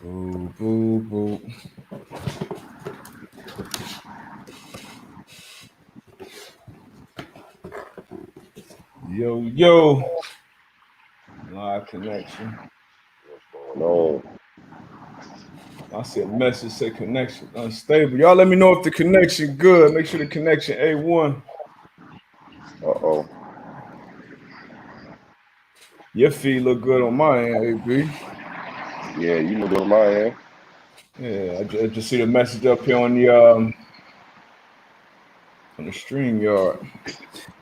Boo, boo, boo. Yo, yo. Live connection. What's going on? I see a message say connection unstable. Y'all let me know if the connection good. Make sure the connection A1. Uh-oh. Your feed look good on my end, AB. Yeah, you know what I am. Yeah, I just see the message up here on the stream yard.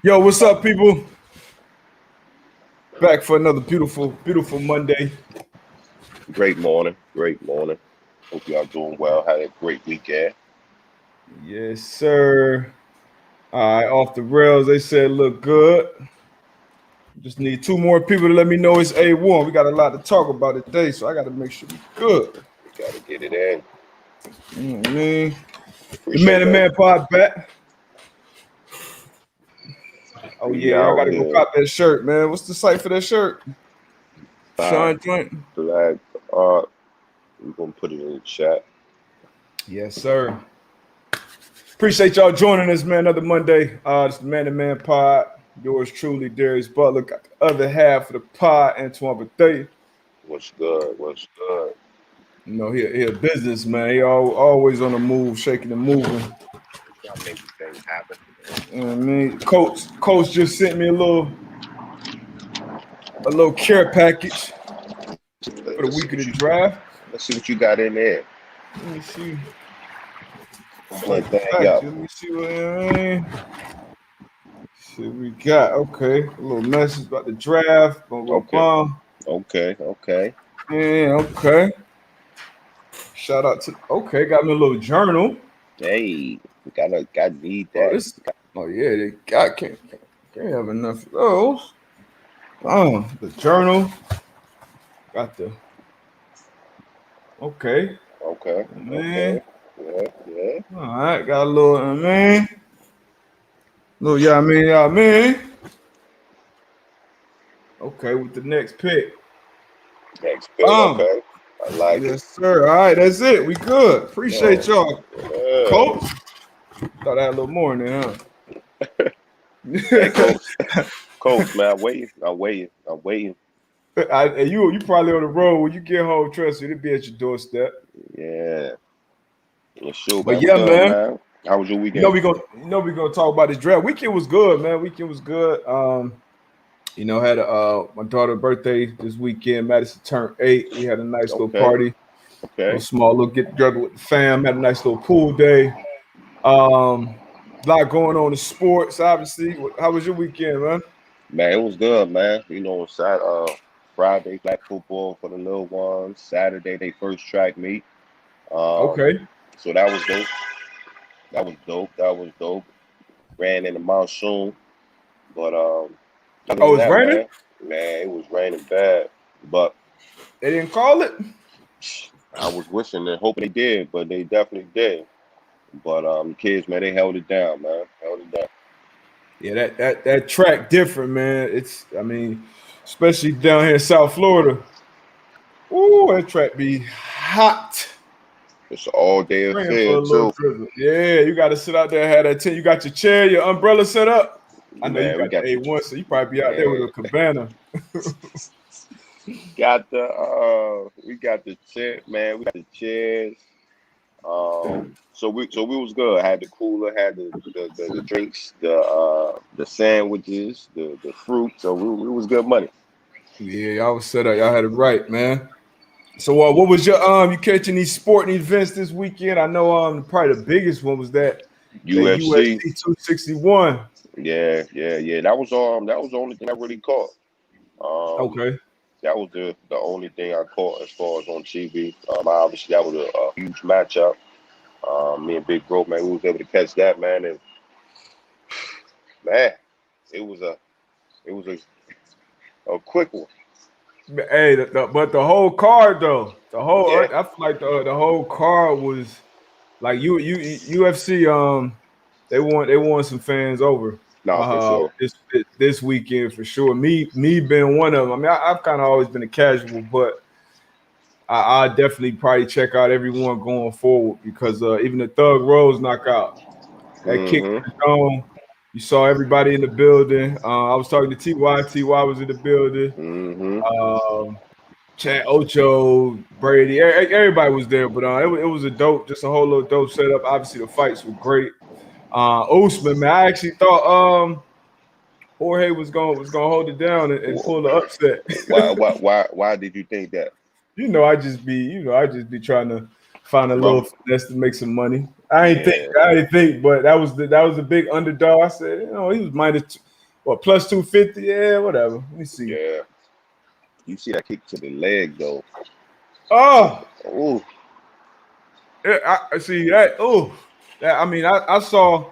Yo, what's up, people? Back for another beautiful, beautiful Monday. Great morning. Great morning. Hope y'all doing well. Had a great weekend. Yes, sir. All right, off the rails. They said look good. Just need two more people to let me know it's A1. We got a lot to talk about today, so I got to make sure we good. Gotta get it in. You know what I mean? The Appreciate that. man pod back. Oh We yeah, y'all out gotta go here. cop that shirt, man. What's the site for that shirt? Black, Sean Joint. black art. We're gonna put it in the chat. Yes, sir. Appreciate y'all joining us, man. Another Monday. It's the man pod. Yours truly, Darius Butler. Got the other half of the pod, Antoine Bethea. What's good? What's good? You know, he a businessman. He always on the move, shaking and moving. Y'all make things happen. You know what I mean? Coach just sent me a little care package for the Let's see week of what the you draft. let's see what you got in there. Let me see. Blend Select the thing package. up. Let me see what I mean. See what we got. Okay. A little message about the draft. Boom, boom, Okay. boom. Okay. Yeah, okay. Shout out to got me a little journal. Hey, we gotta need Oh, that. yeah, they got can't have enough of those. Oh, the journal. Got the okay. Okay. Man. Yeah. All right, got a little man. Little yeah, man. Okay, with the next pick. Next pick. Okay. I like it. Yes, sir. All right, that's it. We good. Appreciate Oh, y'all. yeah. Coach. Thought I had a little more in there, Hey, huh? coach, man, I'm waiting. You probably on the road when you get home. Trust me, it'll be at your doorstep. Yeah, yeah, sure, But man. What's yeah, up, man. man? How was your You know weekend? we gonna talk about this draft. Weekend was good, man. Weekend was good. Had my daughter's birthday this weekend. Madison turned 8. We had a nice little Okay, party, little okay. small little get together with the fam. Had a nice little pool day. A lot going on in sports, obviously. How was your weekend, man? Man, it was good, man. Friday, flag football for the little ones. Saturday, they first track meet. Um, Okay. so that was dope. That was dope. Ran in the monsoon, but other Oh, than it's that, raining? man, it was raining bad. But They didn't call it? I was wishing and hoping they did, but they definitely did. But kids, man, they held it down, man. Held it down. Yeah, that track different, man. Especially down here in South Florida. Ooh, that track be hot. It's an all day Praying for affair a little too. drizzle. Yeah, you got to sit out there, have that tent. You got your chair, your umbrella set up. I know you Man, we got got the the A1, so you probably be out there with a man, cabana. got the we got the chair, man. We got the chairs. So we was good. Had the cooler, had the drinks, the sandwiches, the fruit. So we was good money. Yeah, y'all was set up. Y'all had it right, man. So, what was your you catching these sporting events this weekend? I know probably the biggest one was that UFC. UFC 261. Yeah. That was the only thing I really caught. Um, Okay. that was the only thing I caught as far as on TV. Obviously that was a huge matchup. Me and Big Bro, man, we was able to catch that, man, and man, it was a quick one. Hey, but the whole card though, Yeah, I feel like the whole card was like UFC. They won some fans over. nah, for sure. This weekend for sure. Me being one of them. I mean, I've kind of always been a casual, but I definitely probably check out everyone going forward because even the Thug Rose knockout, that kick to Mm-hmm. the dome, you saw everybody in the building. I was talking to Ty. Ty was in the building. Mm-hmm. Chad Ocho, Brady, everybody was there, but it was a dope, just a whole little dope setup. Obviously, the fights were great. Usman, man, I actually thought Jorge was gonna hold it down and pull the upset. Why did you think that? I just be trying to find a little Well, finesse to make some money. yeah, I didn't think, but that was a big underdog. I said, he was plus 250. Yeah, whatever. Let me see. yeah. You see that kick to the leg though. Oh, Oh, I see that. Oh, I mean, I saw,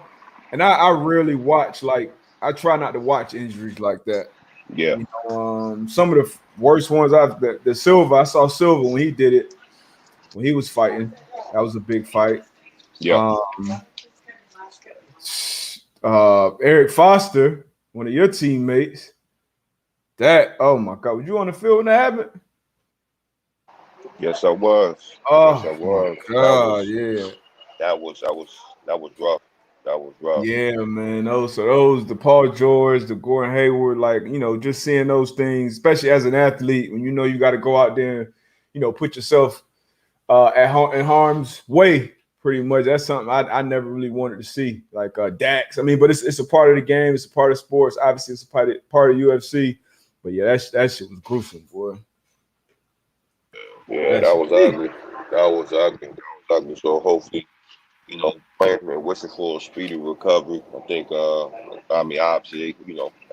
and I rarely watch. Like, I try not to watch injuries like that. yeah, Some of the worst ones the Silva. I saw Silva when he did it when he was fighting. That was a big fight. yeah. Um, Eric Foster, one of your teammates. Oh my God, were you on the field when that happened? Yes, I was. Yes, I Oh my was. God, yeah. That was rough. That was rough. Yeah, man. Those the Paul George, the Gordon Hayward, like, just seeing those things, especially as an athlete, when you got to go out there and, put yourself in harm's way, pretty much. That's something I never really wanted to see. Like Dax. I mean, but it's a part of the game, it's a part of sports. Obviously, it's a part of UFC. But yeah, that shit was gruesome, boy. Yeah, That that shit. was ugly. That was ugly. That was ugly. So hopefully, praying and wishing for a speedy recovery. I think I mean obviously,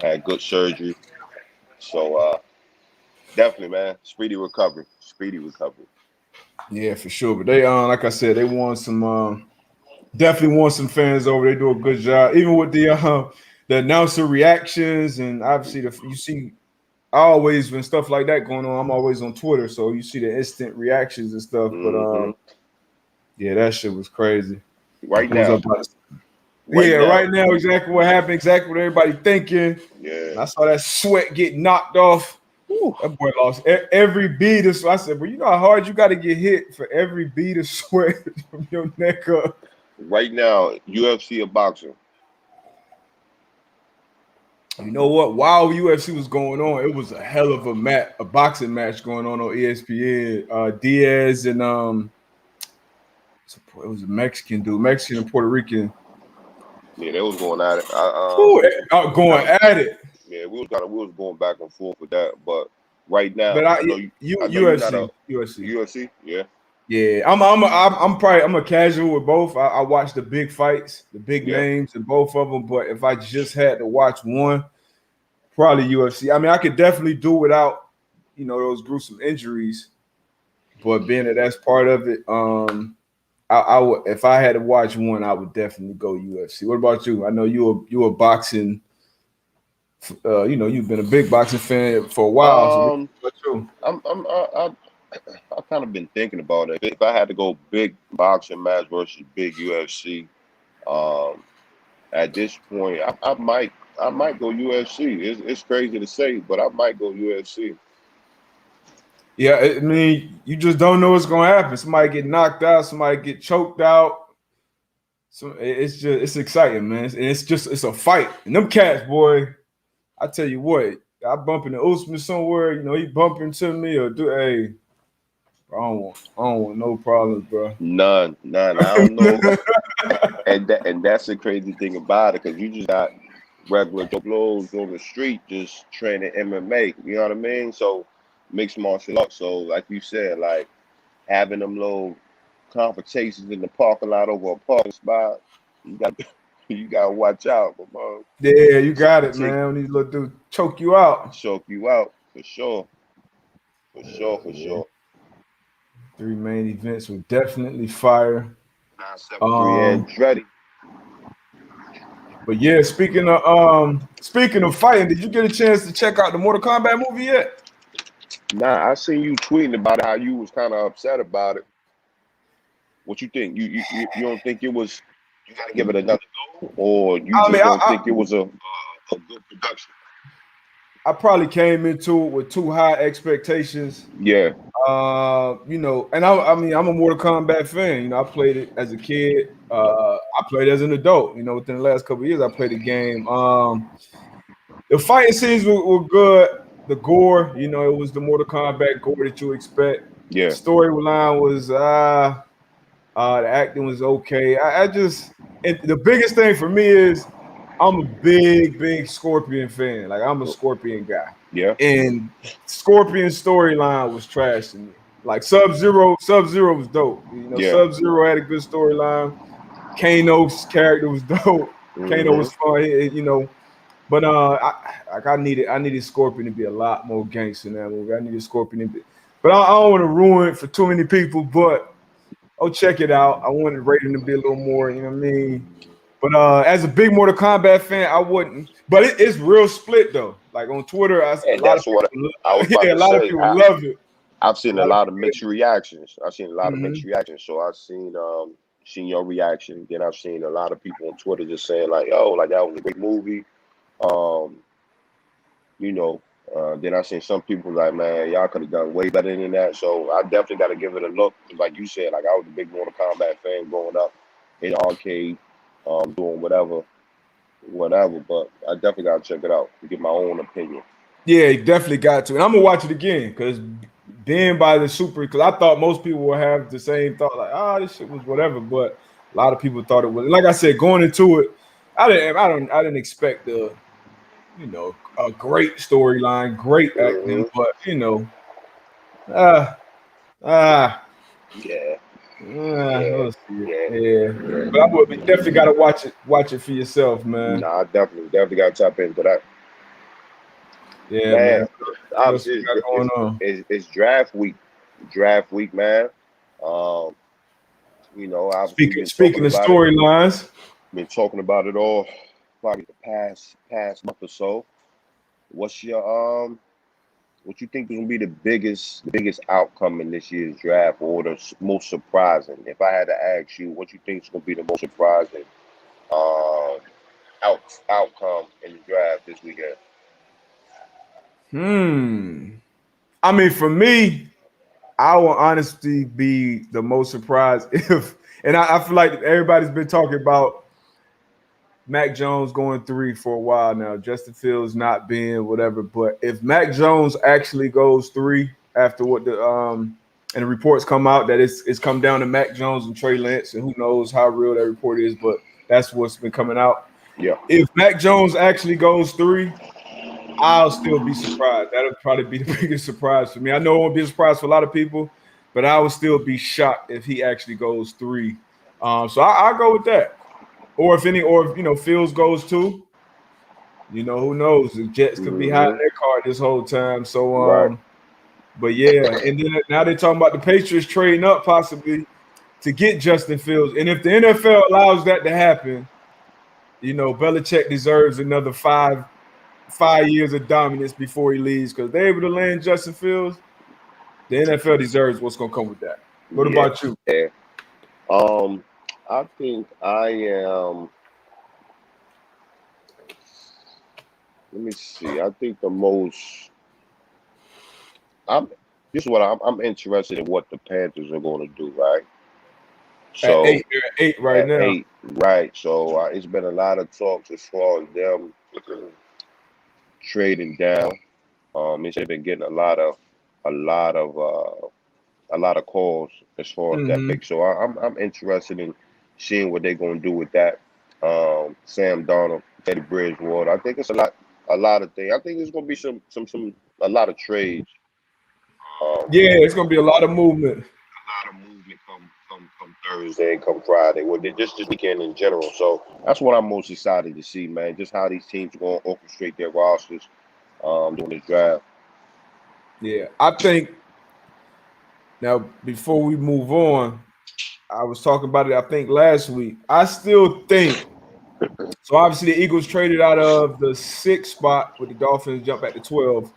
had good surgery. So definitely, man, speedy recovery. Speedy recovery. Yeah, for sure. But they like I said, they won some definitely want some fans over. They do a good job, even with the announcer reactions, and obviously you see. I always when stuff like that going on, I'm always on Twitter, so you see the instant reactions and stuff. But Hmm. yeah, that shit was crazy. Right What was now. up? Right Yeah, now. right now, exactly what happened, exactly what everybody thinking. Yeah. And I saw that sweat get knocked off. Whew. That boy lost every bead of sweat. I said, "But you know how hard you got to get hit for every bead of sweat from your neck up." Right now, UFC or boxing? You know what? While UFC was going on, it was a hell of a boxing match going on ESPN. Diaz and it was a Mexican dude, Mexican and Puerto Rican. Yeah, they was going at it. Whew, Kind going of. at it. Yeah, we was going back and forth with that. But right now, But I know you're not a UFC. UFC. Yeah. Yeah, I'm a casual with both. I watch the big fights, the big Yeah. names, and both of them. But if I just had to watch one, probably UFC. I mean, I could definitely do without, those gruesome injuries. But being that that's part of it, I would if I had to watch one, I would definitely go UFC. What about you? I know you a boxing. You've been a big boxing fan for a while. So what Um, about you? I've kind of been thinking about it. If I had to go big boxing match versus big UFC, um, at this point, I might go UFC. It's crazy to say, but I might go UFC. Yeah, I mean, you just don't know what's gonna happen. Somebody get knocked out, somebody get choked out. So it's exciting, man. And it's a fight. And them cats, boy, I tell you what, I bump into Usman somewhere, he bump into me or do hey, I don't want no problems, bro. None, none. I don't know, and that's the crazy thing about it, because you just got regular Joe Blows on the street just training MMA. You know what I mean? So mixed martial arts. So like you said, like having them little confrontations in the parking lot over a parking spot, you got you got to watch out, Yeah, you got something it, take man. When these little dudes choke you out. choke you out for sure, for sure, for Yeah. sure. 3 main events were definitely fire. 973 Um, Andretti. but yeah, speaking of fighting, did you get a chance to check out the Mortal Kombat movie yet? Nah, I seen you tweeting about how you was kind of upset about it. What you think? You don't think it was? You got to give it another go, or you I mean, just don't think it was a good production? I probably came into it with too high expectations. Yeah. You know, and I mean, I'm a Mortal Kombat fan. You know, I played it as a kid. I played it as an adult. You know, within the last couple of years, I played the game. The fighting scenes were good. The gore, you know, it was the Mortal Kombat gore that you expect. Yeah. Storyline was the acting was okay. I just and the biggest thing for me is I'm a big Scorpion fan. Like I'm a Scorpion guy. Yeah. And Scorpion storyline was trash to me. Like Sub-Zero was dope. You know, Yeah. Sub-Zero had a good storyline. Kano's character was dope. Kano was fun, you know. But I needed Scorpion to be a lot more gangster in that movie. I needed Scorpion to be, but I don't want to ruin it for too many people. But check it out. I wanted Raiden to be a little more, you know what I mean. But as a big Mortal Kombat fan, I wouldn't. But it's real split though. Like on Twitter, a lot of people, I was about yeah, a to lot of say. people love it. I've seen a lot of mixed reactions. I've seen a lot of Mhm. mixed reactions. So I've seen your reaction. Then I've seen a lot of people on Twitter just saying like, "Oh, like that was a great movie." Um, you know. Then I seen some people like, "Man, y'all could have done way better than that." So I definitely got to give it a look. Like you said, like I was a big Mortal Kombat fan growing up in the arcade, doing whatever. But I definitely got to check it out to get my own opinion. Yeah, you definitely got to. And I'm gonna watch it again because being by the super, because I thought most people would have the same thought, like, oh, this shit was whatever. But a lot of people thought it was. Like I said, going into it, I didn't expect you know, a great storyline, great acting, but you know, Yeah. we'll see it. Yeah. Yeah. But I would definitely got to watch it for yourself, man. Nah, I definitely got to tap into that. Yeah, Man, man. What else obviously we got going on? it's draft week, man. You know, obviously Speaking of storylines, been talking about it all probably the past month or so. What's your what you think is gonna be the biggest outcome in this year's draft, or the most surprising? If I had to ask you, what you think is gonna be the most surprising um outcome in the draft this weekend? I mean, for me, I will honestly be the most surprised if, and I feel like everybody's been talking about Mac Jones going 3 for a while now. Justin Fields not being whatever, but if Mac Jones actually goes 3 after what and the reports come out that it's come down to Mac Jones and Trey Lance, and who knows how real that report is, but that's what's been coming out. Yeah. If Mac Jones actually goes 3, I'll still be surprised. That'll probably be the biggest surprise for me. I know it won't be a surprise for a lot of people, but I would still be shocked if he actually goes 3. So I'll go with that. Or if you know, Fields goes 2, you know, who knows? The Jets could be hiding their card this whole time. So, Right. but yeah, and then now they're talking about the Patriots trading up possibly to get Justin Fields. And if the NFL allows that to happen, you know, Belichick deserves another five years of dominance before he leaves, because they're able to land Justin Fields. The NFL deserves what's going to come with that. What about you? Yeah. I think I am. Let me see. I think the most. I'm. This is what I'm interested in. What the Panthers are going to do, right? So At 8, they're at 8 right at now. 8, right? So it's been a lot of talks as far as them trading down. It's been getting a lot of calls as far as that Mhm. pick. So I'm interested in seeing what they're going to do with that. Sam Darnold, Teddy Bridgewater. I think it's a lot of things. I think there's going to be a lot of trades. Yeah, it's going to be a lot of movement. A lot of movement come Thursday and come Friday. Well, just this weekend in general. So that's what I'm most excited to see, man. Just how these teams are going to orchestrate their rosters during this draft. Yeah, I think now before we move on, I was talking about it, I think last week. I still think so. Obviously, the Eagles traded out of the 6th spot with the Dolphins jump back to 12.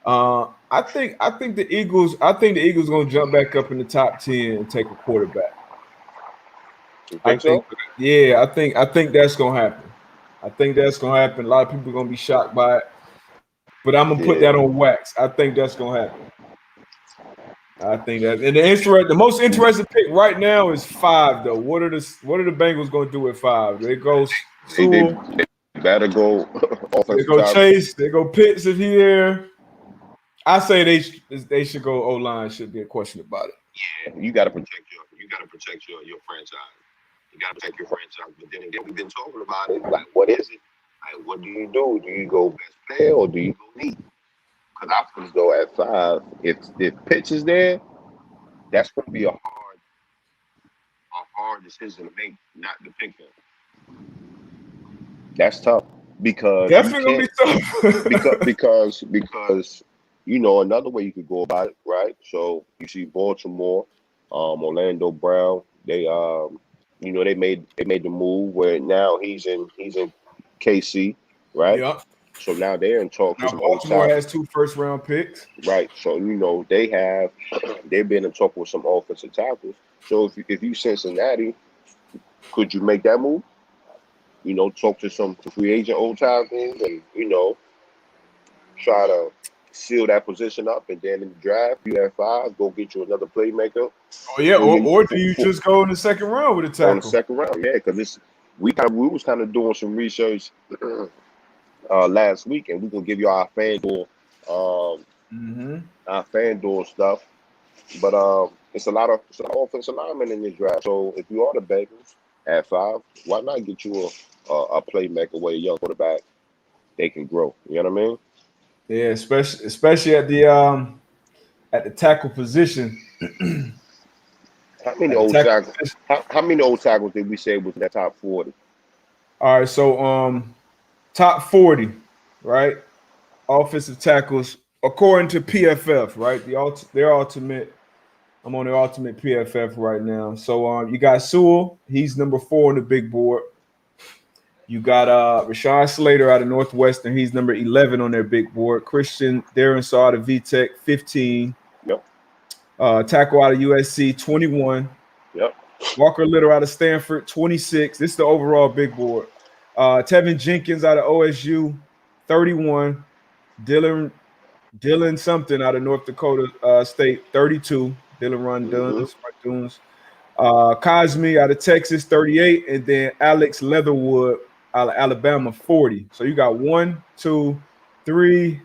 I think the Eagles gonna jump back up in the top 10 and take a quarterback. You think so? Yeah, I think that's gonna happen. I think that's gonna happen. A lot of people are gonna be shocked by it. but I'm gonna put that on wax. I think that's gonna happen. I think that, and the most interesting pick right now is 5 though. What are the Bengals gonna do at 5? They go Sewell. They better go They offensive go tackle. Chase. They go Pitts if he there. I say they should go O-line. Should be a question about it. Yeah, you got to protect your franchise. You got to protect your franchise. But then again, we've been talking about it. Like, what is it? Like, what do you do? Do you go best player or do you go need? Because I'm going to go at 5. If Pitch is there, that's going to be a hard decision to make, not to pick him. That's tough because Definitely tough. because you know another way you could go about it, right? So you see Baltimore, Orlando Brown. They you know they made the move where now he's in KC, right? Yep. So now they're in talks Now with some Baltimore has 2 first-round picks. right? So you know they've been in talk with some offensive tackles. So if you Cincinnati, could you make that move? You know, talk to some free agent old tackles and, you know, try to seal that position up. And then in the draft, you have 5, go get you another playmaker. Oh, yeah. Or do you just go in the second round with a tackle? On the second round, yeah, because we was kind of doing some research last week, and we're going to give you our FanDuel, stuff. But it's a lot of offensive linemen in this draft. So if you are the Bengals at 5, why not get you a playmaker where a young quarterback they can grow? You know what I mean? Yeah, especially at the tackle position. How many old tackles? How many old tackles did we say was in that top 40? All right, so top 40, right? Offensive tackles according to PFF, right? Their ultimate. I'm on their ultimate PFF right now. So you got Sewell, he's number 4 on the big board. You got Rashawn Slater out of Northwestern, he's number 11 on their big board. Christian Darrisaw out of VTech, 15. Yep. Tackle out of USC, 21. Yep. Walker Little out of Stanford, 26. This is the overall big board. Tevin Jenkins out of OSU, 31. Dylan something out of North Dakota State, 32. Dylan Dunes. Cosme out of Texas, 38. And then Alex Leatherwood out of Alabama, 40. So you got 1, 2, 3,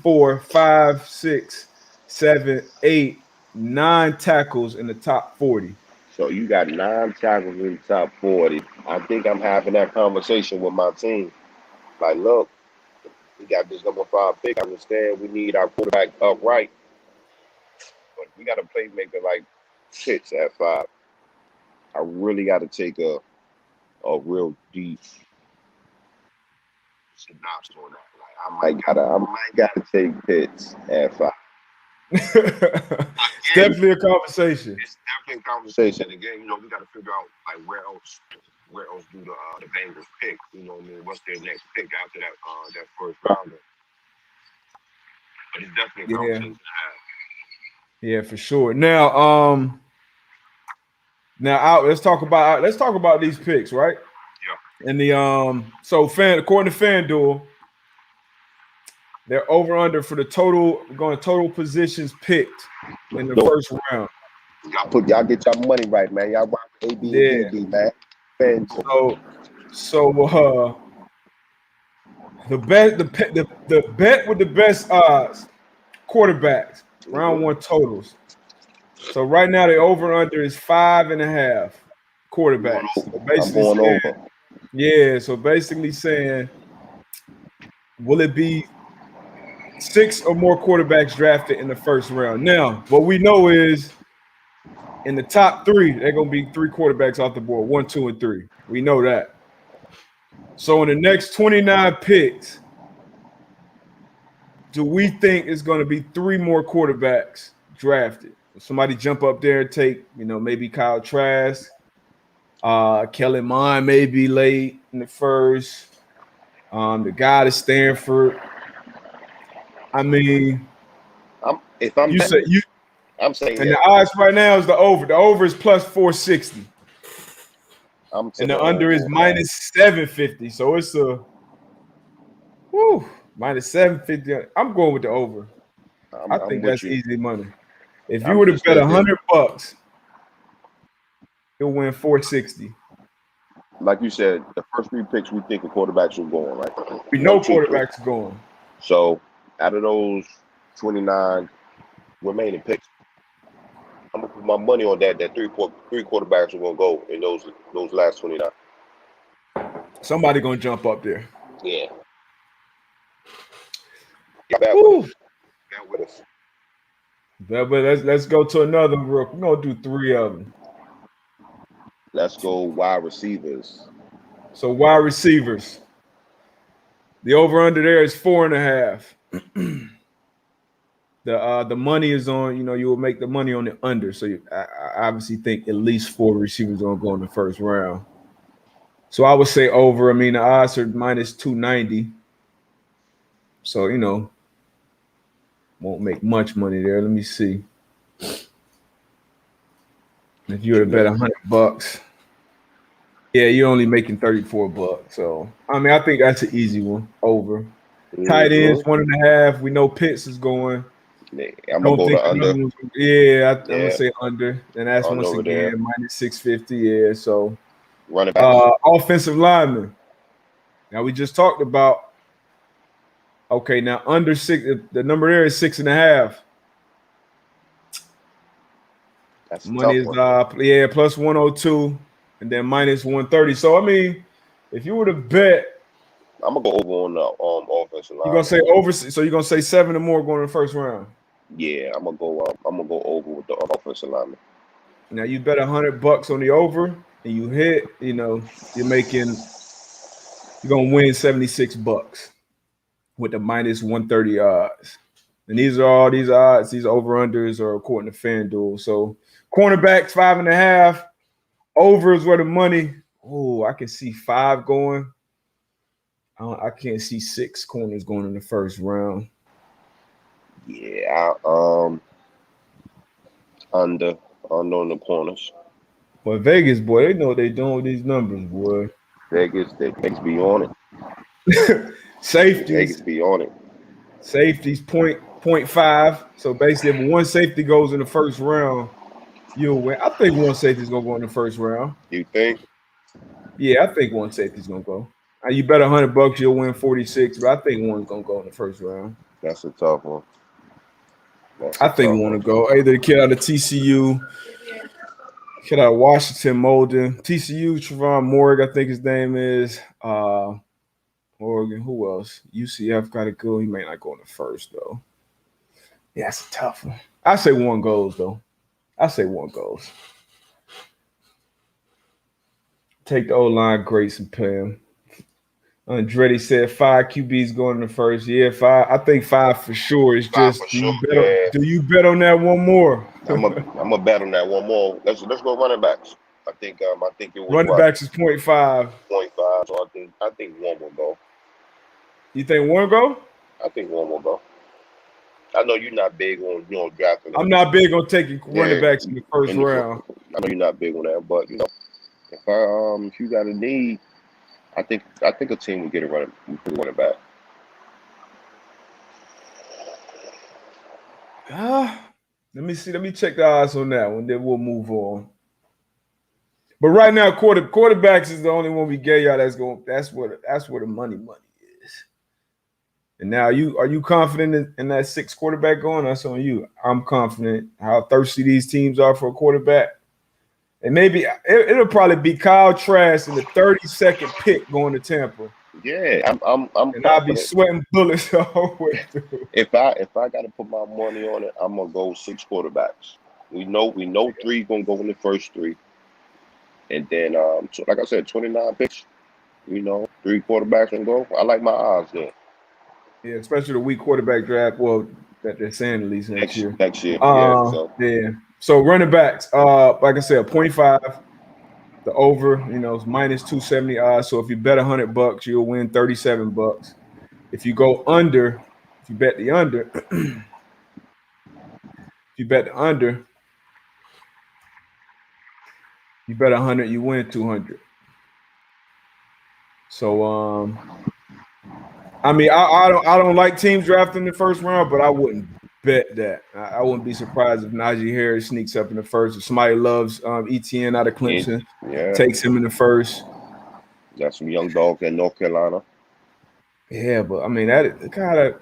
4, 5, 6, 7, 8, 9 tackles in the top 40. So you got 9 tackles in the top 40. I think I'm having that conversation with my team. Like, look, we got this number 5 pick. I understand we need our quarterback upright, but we got a playmaker like Pitts at 5. I really got to take a real deep synopsis on that. Like, I might gotta take Pitts at 5. It's definitely a conversation. It's definitely a conversation. Again, you know, we got to figure out like where else do the Bengals pick? You know what I mean? What's their next pick after that first rounder? But it's definitely a conversation to have. Yeah, for sure. Now, let's talk about these picks, right? Yeah. And the according to FanDuel, they're over under for the total positions picked in the first round. Y'all get your money right, man. Y'all rock AB and DD, man. So the bet with the best odds quarterbacks round 1 totals. So right now the over under is 5.5 quarterbacks. So basically so basically saying, will it be 6 or more quarterbacks drafted in the first round? Now, what we know is in the top 3, they're going to be 3 quarterbacks off the board, 1, 2, and 3. We know that. So in the next 29 picks, do we think it's going to be 3 more quarterbacks drafted? Somebody jump up there and take, maybe Kyle Trask, Kellen Mond maybe late in the first, the guy to Stanford. I mean, I'm saying, and the odds right now is the over. The over is plus 460. And the under is minus 750. So it's a Minus 750. I'm going with the over. I I'm think with that's you. easy money. If you I'm were to just bet thinking, $100, you'll win 460. like you said, the first 3 picks we think of quarterbacks are going, right? We know 1, 2, 3. quarterbacks going. So out of those 29 remaining picks, I'm gonna put my money on that. That three quarterbacks are gonna go in those last 29. Somebody gonna jump up there. Yeah. Bad with Woo. us. Bad with us. But let's go to another rook. We're gonna do 3 of them. Let's go wide receivers. So wide receivers. The over under there is 4.5. The money is on. You will make the money on the under. So I obviously think at least 4 receivers are gonna go in the first round. So I would say over. I mean the odds are minus 290. So won't make much money there. Let me see. If you were to bet $100, yeah, you're only making $34. So I mean, I think that's an easy one. Over. Tight ends 1.5. We know Pitts is going. I'm gonna Don't go think to another under. one's. Yeah, I'm gonna Yeah, say under. And that's under once over again there. minus 650. Yeah. So Running backs. offensive lineman. Now we just talked about. Okay, now under 6. The number there is 6.5. That's a Money tough is one. plus 102 and then minus 130. So I mean, if you were to bet, I'm gonna go over on the offensive you're line. gonna say over. So you're gonna say 7 or more going in the first round. Yeah, I'm gonna go over with the offensive lineman. Now you bet $100 on the over, and you hit. You're gonna win $76 with the minus 130 odds. And these are all these odds. These over unders are according to FanDuel. So cornerbacks 5.5. Over is where the money. Oh, I can see 5 going. I can't see 6 corners going in the first round. Yeah, under on the corners. But Vegas, boy, they know what they doing with these numbers, boy. Vegas be on it. Vegas Safeties, be on it. point five. So basically, if one safety goes in the first round, you'll win. I think one safety is gonna go in the first round. You think? Yeah, I think one safety is gonna go. You bet $100, you'll win 46, but I think one's gonna go in the first round. That's a tough one. I think one to go. Either the kid out of TCU, kid out of Washington, Molden, TCU, Trevon Morg, I think his name is. Oregon, who else? UCF got to go. He may not go in the first though. Yeah, it's a tough one. I say one goes though. I say one goes. Take the O-line greats and pay him. Andretti said 5 QBs going in the first. Yeah, 5. I think 5 for sure. It's 5 just for sure. Yeah. do you bet on that one more? I'm a bet on that one more. Let's go running backs. I think it was Running backs is 0.5. 0.5. So I think one will go. You think one go? I think one will go. I know you're not big on drafting. I'm not big on taking running backs in the first round. I know you're not big on that, but if you got a need, I think a team will get a running back. Let me see. Let me check the odds on that one. Then we'll move on. But right now, quarterbacks is the only one we gave y'all. That's where the money is. And now, are you confident in that 6 quarterback going? That's on you. I'm confident how thirsty these teams are for a quarterback. And maybe it'll probably be Kyle Trask in the 32nd pick going to Tampa. Yeah, I'm and I'll be sweating bullets all the way through. If I got to put my money on it, I'm gonna go 6 quarterbacks. We know 3 gonna go in the first 3, and then so like I said, 29 picks. 3 quarterbacks gonna go. I like my odds there. Yeah, especially the weak quarterback draft. Well, that they're saying at least next year. Next year, yeah. Yeah. So running backs, like I said, 0.5. The over, is minus 270 odds. So if you bet $100, you'll win $37. If you go under, if you bet the under, you bet 100, you win 200. So I mean, I don't like teams drafting in the first round, but I wouldn't bet that. I wouldn't be surprised if Najee Harris sneaks up in the first. If somebody loves ETN out of Clemson, takes him in the first. Got some young dogs in North Carolina. Yeah, but I mean that kind of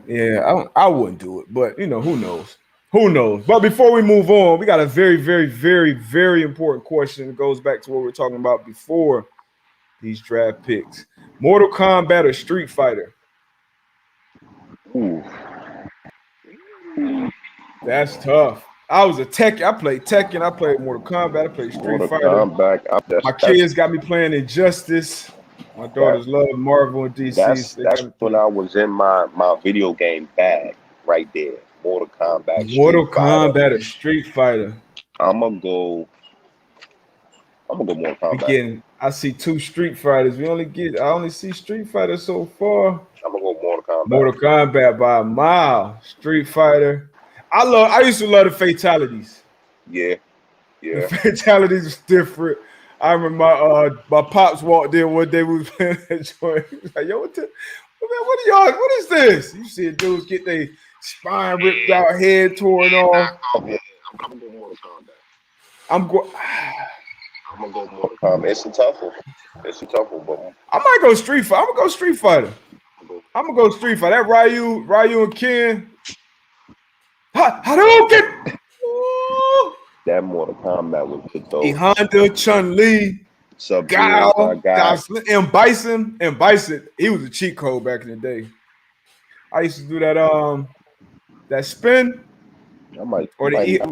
I wouldn't do it, but you know who knows. Who knows? But before we move on, we got a very, very, very, very important question that goes back to what we were talking about before these draft picks. Mortal Kombat or Street Fighter? Ooh. That's tough. I was a Tekken. I played Tekken. I played Mortal Kombat. I played Street Fighter. My kids got me playing Injustice. My daughters love Marvel and DC. That's when I was in my video game bag right there. Mortal Kombat. Mortal Kombat or Street Fighter? I'm gonna go Mortal Kombat. I see two Street Fighters. I only see Street Fighter so far. I'm gonna go Mortal Kombat. Mortal Kombat by a mile. Street Fighter. I used to love the fatalities. Yeah. The fatalities was different. I remember my pops walked in one day. We was playing that joint. He was like, "Yo, what is this?" You see dudes get their spine ripped out, head torn off. Yeah. I'm gonna go Mortal Kombat. I'm gonna go Mortal Kombat. It's a tough one, but I might go Street Fighter. I'm gonna go Street Fighter. That Ryu and Ken. Hadouken! That Mortal Kombat was good though. Honda, Chun-Li, Guile, and Bison. He was a cheat code back in the day. I used to do that spin. I might Honda hand. I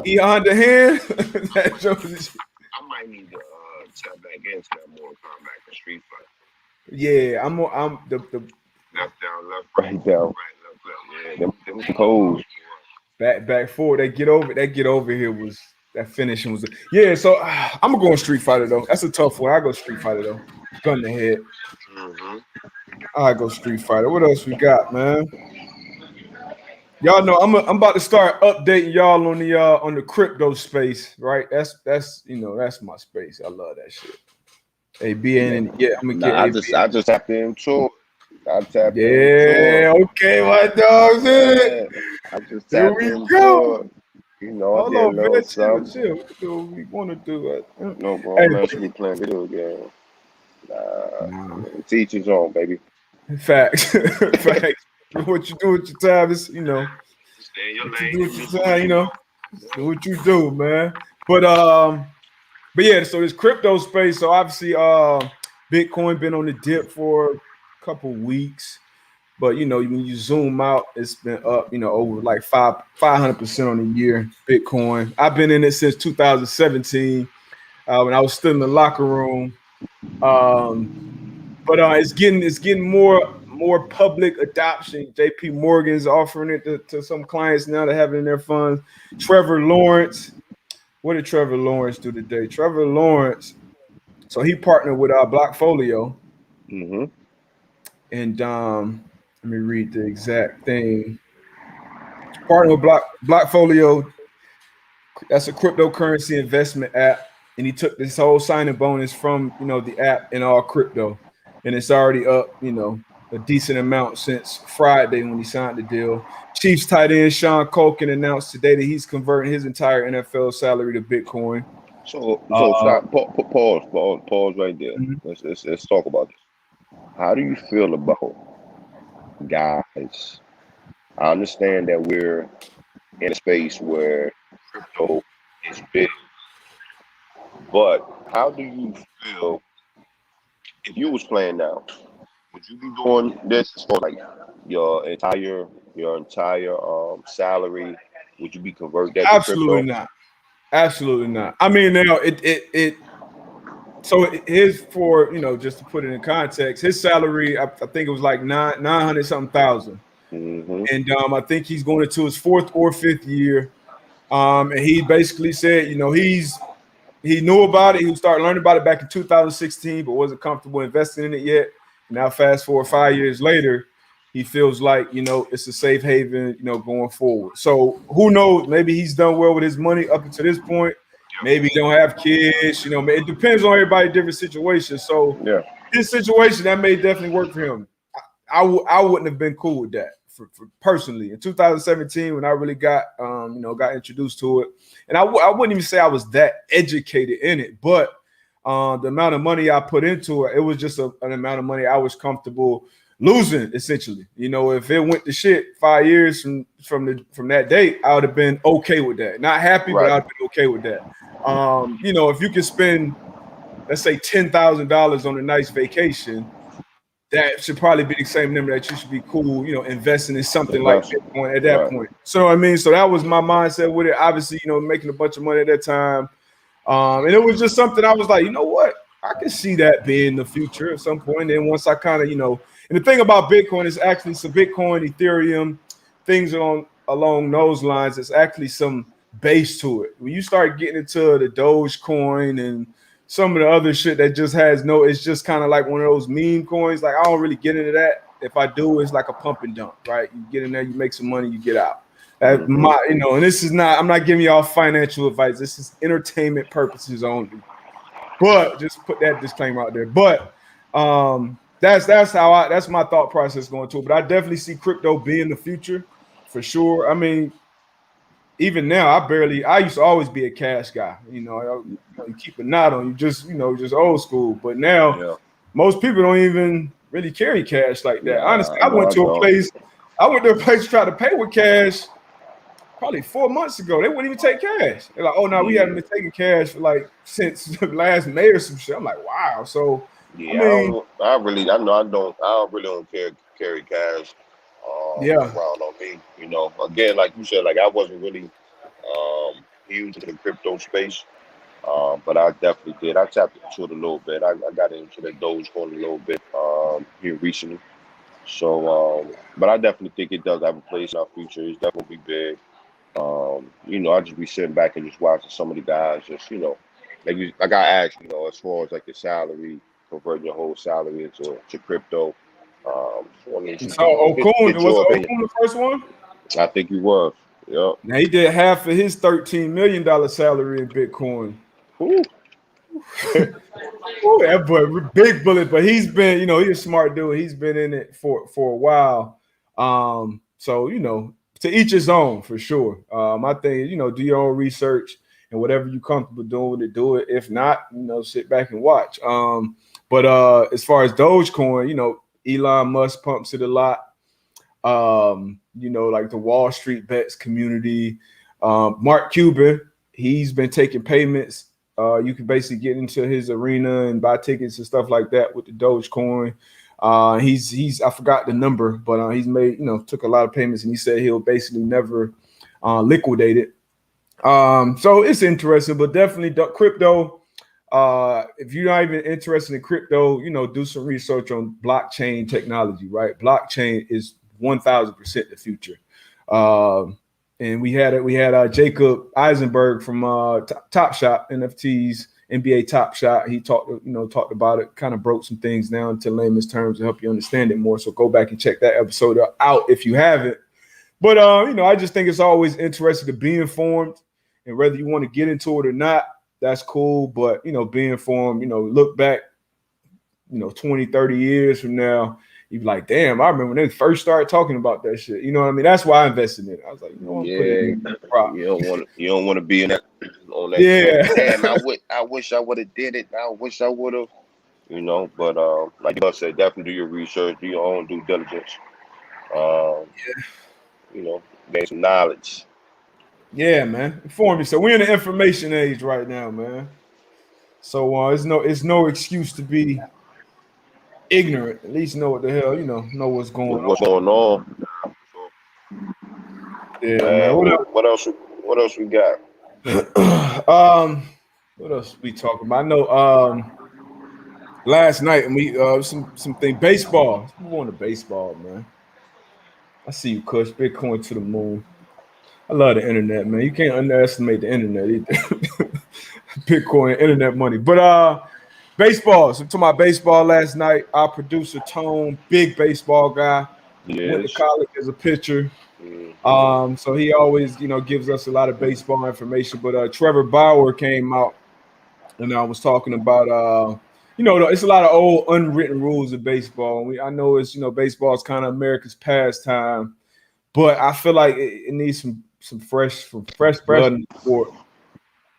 might need to tap back into that Mortal Kombat and Street Fighter. Yeah, I'm the left down, left, right down, right, left. Yeah, them codes. Back forward. That get over here was that finishing was so I'm gonna go on Street Fighter though. That's a tough one. I go Street Fighter though. Gun to head. I go Street Fighter. What else we got, man? Y'all know I'm about to start updating y'all on the crypto space, right? That's my space. I love that shit. I'm gonna get. I just tapped into it. Okay, my dog's in it. I just tapped into it. You know, I did a little something. We do what we want to do. No, bro, man, should be playing video games. Teach his own, baby. Facts. What you do with your time is, stay in your lane. Do with your time, do what you do, man. But yeah, so this crypto space. So obviously, Bitcoin been on the dip for a couple weeks, but when you zoom out, it's been up, over like 500% on the year. Bitcoin. I've been in it since 2017 when I was still in the locker room. But it's getting more public adoption. JP Morgan's offering it to some clients now to have it in their funds. Trevor Lawrence. What did Trevor Lawrence do today? Trevor Lawrence. So he partnered with Blockfolio. Mm-hmm. And let me read the exact thing. Partnered with Blockfolio. That's a cryptocurrency investment app. And he took this whole signing bonus from, the app and all crypto. And it's already up, a decent amount since Friday when he signed the deal. Chiefs tight end Sean Culkin announced today that he's converting his entire NFL salary to Bitcoin. So stop. Pause right there. Mm-hmm. Let's talk about this. How do you feel about guys? I understand that we're in a space where crypto is big, but how do you feel if you was playing now? Would you be doing this for like your entire salary? Would you be converting that? Absolutely not. Absolutely not. I mean, now so his for just to put it in context, his salary I think it was like 900 something thousand, and I think he's going into his 4th or 5th year, and he basically said he knew about it. He started learning about it back in 2016, but wasn't comfortable investing in it yet. Now, fast forward 5 years later, he feels like, it's a safe haven, going forward. So who knows? Maybe he's done well with his money up until this point. Maybe he don't have kids. It depends on everybody's different situations. So his situation, that may definitely work for him. I wouldn't have been cool with that for personally. In 2017, when I really got got introduced to it, and I wouldn't even say I was that educated in it, but the amount of money I put into it, it was just an amount of money I was comfortable losing, essentially. If it went to shit 5 years from that date, I would have been okay with that. Not happy, but I'd have been okay with that. If you can spend, let's say, $10,000 on a nice vacation, that should probably be the same number that you should be cool, investing in something like Bitcoin at that point. So I mean, so that was my mindset with it. Obviously, making a bunch of money at that time. And it was just something I was like, you know what? I can see that being the future at some point. And once I kind of, and the thing about Bitcoin is actually some Bitcoin, Ethereum, things along those lines, it's actually some base to it. When you start getting into the Dogecoin and some of the other shit that just has it's just kind of like one of those meme coins. Like, I don't really get into that. If I do, it's like a pump and dump, right? You get in there, you make some money, you get out. That's my, and this is not, I'm not giving y'all financial advice. This is entertainment purposes only. But just put that disclaimer out there. But that's my thought process going to it. But I definitely see crypto being the future for sure. I mean, even now, I used to always be a cash guy. You keep a knot on you, just old school. But now, most people don't even really carry cash like that. Honestly, I went to a place to try to pay with cash probably 4 months ago. They wouldn't even take cash. They're like, oh no, we haven't been taking cash for like since last May or some shit. I'm like, wow. So yeah, I don't really carry cash around on me. Again, like you said, like I wasn't really huge in the crypto space. But I definitely did. I tapped into it a little bit. I got into the Dogecoin a little bit here recently. So, but I definitely think it does have a place in our future. It's definitely big. I just be sitting back and just watching some of the guys just, like I asked, as far as like the salary, converting your whole salary into crypto. So Okun, was Okun the first one? I think he was. Yeah. Now he did half of his $13 million salary in Bitcoin. Ooh. Ooh, that boy, big bullet, but he's been, he's a smart dude. He's been in it for a while. So, to each his own for sure. My thing is, do your own research and whatever you're comfortable doing with it, do it. If not, sit back and watch. But as far as Dogecoin, Elon Musk pumps it a lot. Like the Wall Street Bets community. Mark Cuban, he's been taking payments. You can basically get into his arena and buy tickets and stuff like that with the Dogecoin. He's I forgot the number, but he's made, took a lot of payments, and he said he'll basically never liquidate it. So it's interesting, but definitely crypto. If you're not even interested in crypto, do some research on blockchain technology, right? Blockchain is 1000% the future. And we had Jacob Eisenberg from Top Shot NFTs, NBA Top Shot. He talked about it, kind of broke some things down to layman's terms to help you understand it more. So go back and check that episode out if you haven't. But I just think it's always interesting to be informed, and whether you want to get into it or not, that's cool. But be informed. Look back, 20, 30 years from now, you'd be like, damn, I remember when they first started talking about that shit. You know what I mean? That's why I invested in it. I was like, put it in the prop. You don't want to be in that on that. Yeah. Damn, I wish I would have did it. I wish I would have. But like you said, definitely do your research, do your own due diligence. Gain some knowledge. Yeah, man. Inform me. So we're in the information age right now, man. So it's no excuse to be ignorant. At least know what the hell, know what's going on. What's going on? Yeah, man. What else we got? What else we talking about? I know last night, and we something baseball. Let's move on to baseball, man. I see you, Kush. Bitcoin to the moon. I love the internet, man. You can't underestimate the internet either. Bitcoin, internet money. But baseball. So to my baseball last night, our producer Tone, big baseball guy. Yes. Went to college as a pitcher. So he always, gives us a lot of baseball information. But Trevor Bauer came out, and I was talking about it's a lot of old unwritten rules of baseball. I know it's baseball is kind of America's pastime, but I feel like it needs some fresh blood in the sport.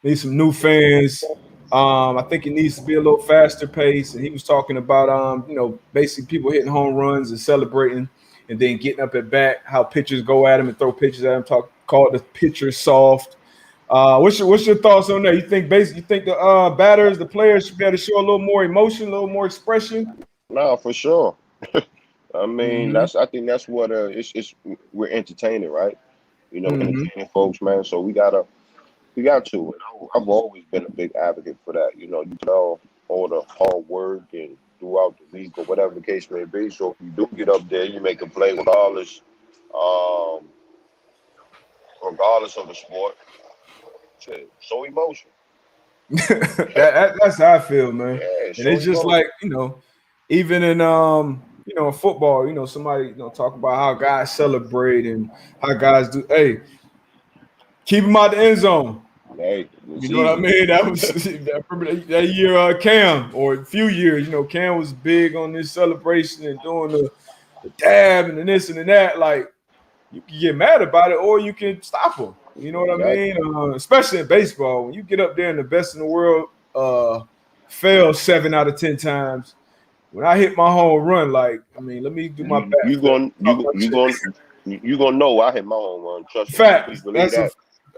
Needs some new fans. I think it needs to be a little faster pace. And he was talking about basically people hitting home runs and celebrating, and then getting up at bat. How pitchers go at him and throw pitches at him. Call it the pitcher soft. What's your thoughts on that? You think the batters, the players should be able to show a little more emotion, a little more expression? No, for sure. I mean, I think that's what it's we're entertaining, right? Entertaining folks, man. So we got to. And I've always been a big advocate for that. You know all the hard work and throughout the week or whatever the case may be. So if you do get up there, you make a play regardless of the sport. Shit, show emotion. That's how I feel, man. Yeah, and it's just like even in football, somebody talk about how guys celebrate and how guys do. Hey, keep him out the end zone. Hey, you know what I mean? That was I remember that year Cam, or a few years, Cam was big on this celebration and doing the dab and this and that. Like, you can get mad about it or you can stop him. You know what I mean? Especially in baseball, when you get up there and the best in the world fail 7 out of 10 times. When I hit my home run, like, I mean, let me do my best. You gonna know I hit my home run. Trust me. Fact.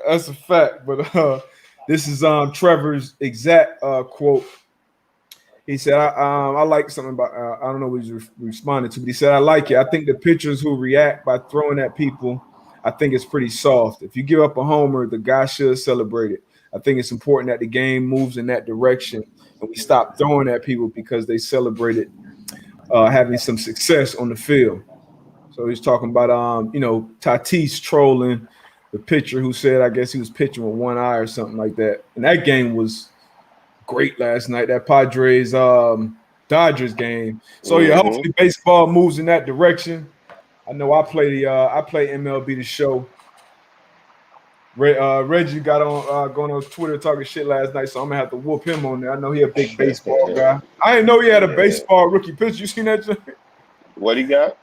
That's a fact. But this is Trevor's exact quote. He said, I like something about, I don't know what he's responding to, but he said, I like it. I think the pitchers who react by throwing at people, I think it's pretty soft. If you give up a homer, the guy should celebrate it. I think it's important that the game moves in that direction and we stop throwing at people because they celebrated having some success on the field. So he's talking about, Tatis trolling the pitcher who said, I guess he was pitching with one eye or something like that. And that game was great last night, that Padres Dodgers game. So yeah, hopefully baseball moves in that direction. I know I play MLB The Show. Reggie got on going on Twitter talking shit last night, so I'm gonna have to whoop him on there. I know he a big baseball guy. I didn't know he had a baseball rookie pitcher. You seen that? What he got?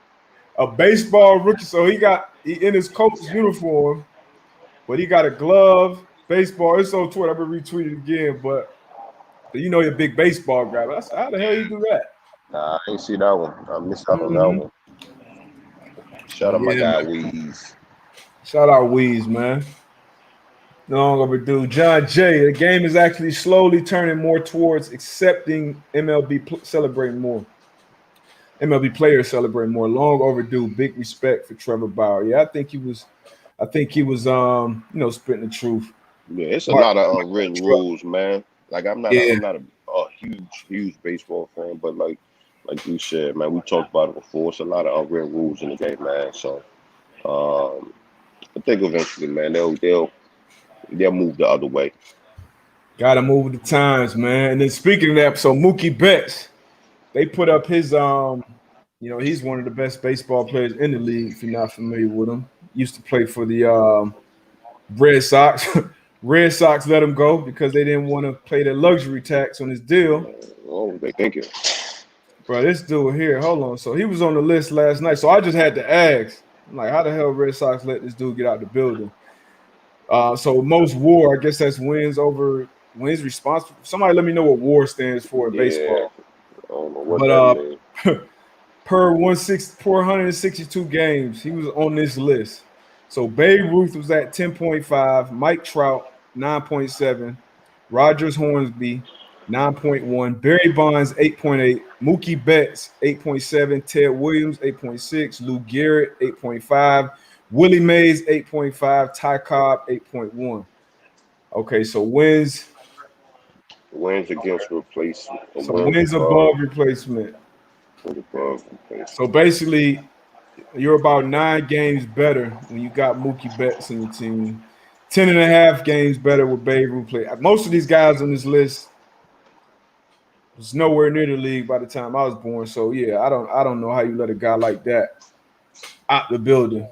A baseball rookie. So he in his coach's uniform, but he got a glove, baseball. It's on Twitter. I'm gonna retweet it again, but you're a big baseball guy. But I said, how the hell you do that? Nah, I ain't see that one. I missed out on that one. Shout out my guy Weeze. Shout out Weeze, man. No longer overdue. John Jay, the game is actually slowly turning more towards accepting MLB celebrating more. MLB players celebrating more. Long overdue. Big respect for Trevor Bauer. Yeah, I think he was spitting the truth. Yeah, it's a lot of unwritten rules, man. Like I'm not a huge baseball fan, but like you said, man, we talked about it before. It's a lot of unwritten rules in the game, man. So I think eventually, man, they'll move the other way. Gotta move with the times, man. And then speaking of that, so Mookie Betts, they put up his he's one of the best baseball players in the league, if you're not familiar with him. Used to play for the Red Sox. Red Sox let him go because they didn't want to pay the luxury tax on his deal. Oh, they think it. Bro, this dude here, hold on. So he was on the list last night. So I just had to ask, I'm like, how the hell Red Sox let this dude get out the building? So most WAR, I guess that's wins responsible. Somebody let me know what WAR stands for in baseball. I don't know what that means. Per 162 games, he was on this list. So Babe Ruth was at 10.5, Mike Trout 9.7, Rogers Hornsby 9.1, Barry Bonds 8.8, Mookie Betts 8.7, Ted Williams 8.6, Lou Gehrig 8.5, Willie Mays 8.5, Ty Cobb 8.1. Okay, so wins against replacement. So wins above replacement. So basically, you're about 9 games better when you got Mookie Betts in the team. 10.5 games better with Babe Ruth play. Most of these guys on this list was nowhere near the league by the time I was born. So yeah, I don't know how you let a guy like that out the building.